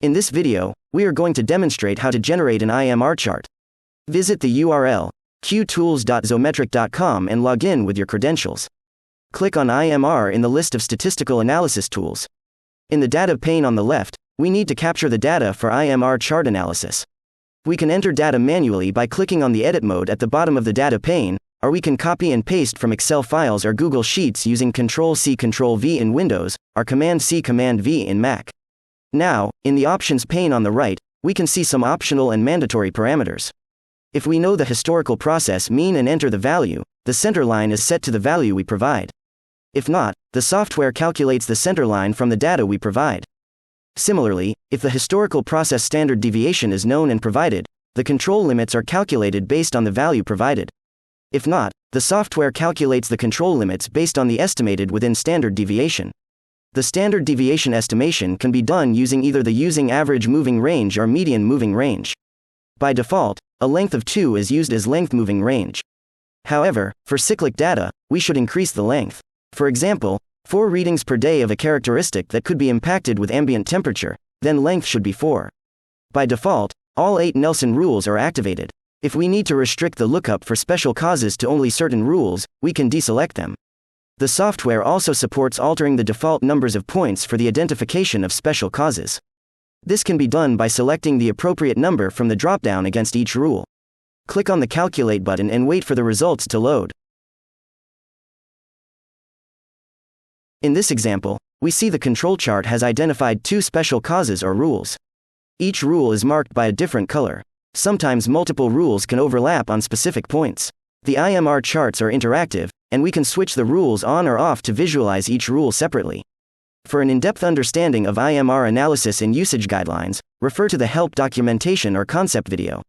In this video, we are going to demonstrate how to generate an IMR chart. Visit the URL qtools.zometric.com and log in with your credentials. Click on IMR in the list of statistical analysis tools. In the data pane on the left, we need to capture the data for IMR chart analysis. We can enter data manually by clicking on the edit mode at the bottom of the data pane, or we can copy and paste from Excel files or Google Sheets using Ctrl-C Ctrl-V in Windows, or Command-C Command-V in Mac. Now, in the options pane on the right, we can see some optional and mandatory parameters. If we know the historical process mean and enter the value, the center line is set to the value we provide. If not, the software calculates the center line from the data we provide. Similarly, if the historical process standard deviation is known and provided, the control limits are calculated based on the value provided. If not, the software calculates the control limits based on the estimated within standard deviation. The standard deviation estimation can be done using either the using average moving range or median moving range. By default, a length of 2 is used as length moving range. However, for cyclic data, we should increase the length. For example, 4 readings per day of a characteristic that could be impacted with ambient temperature, then length should be 4. By default, all 8 Nelson rules are activated. If we need to restrict the lookup for special causes to only certain rules, we can deselect them. The software also supports altering the default numbers of points for the identification of special causes. This can be done by selecting the appropriate number from the dropdown against each rule. Click on the Calculate button and wait for the results to load. In this example, we see the control chart has identified 2 special causes or rules. Each rule is marked by a different color. Sometimes multiple rules can overlap on specific points. The IMR charts are interactive, and we can switch the rules on or off to visualize each rule separately. For an in-depth understanding of IMR analysis and usage guidelines, refer to the help documentation or concept video.